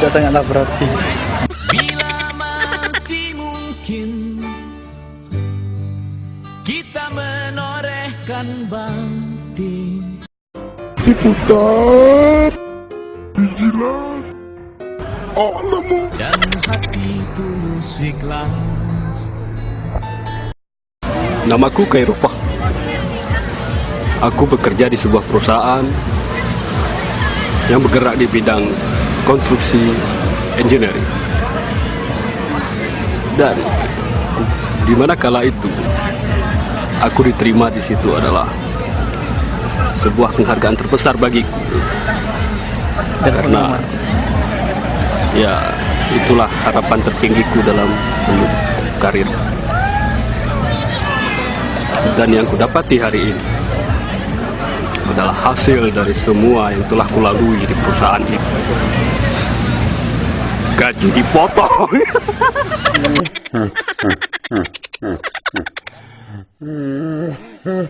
juga sangatlah berarti. Bila masih mungkin kita menorehkan bakti, diputar, dijilat, alamu. dan hati tulus ikhlas. Namaku Khairufah. Aku bekerja di sebuah perusahaan yang bergerak di bidang konstruksi engineering. Dan di mana kala itu aku diterima di situ adalah sebuah penghargaan terbesar bagiku. Karena ya itulah harapan tertinggiku dalam karir. Dan yang kudapati hari ini adalah hasil dari semua yang telah kulalui di perusahaan itu. Gaji dipotong.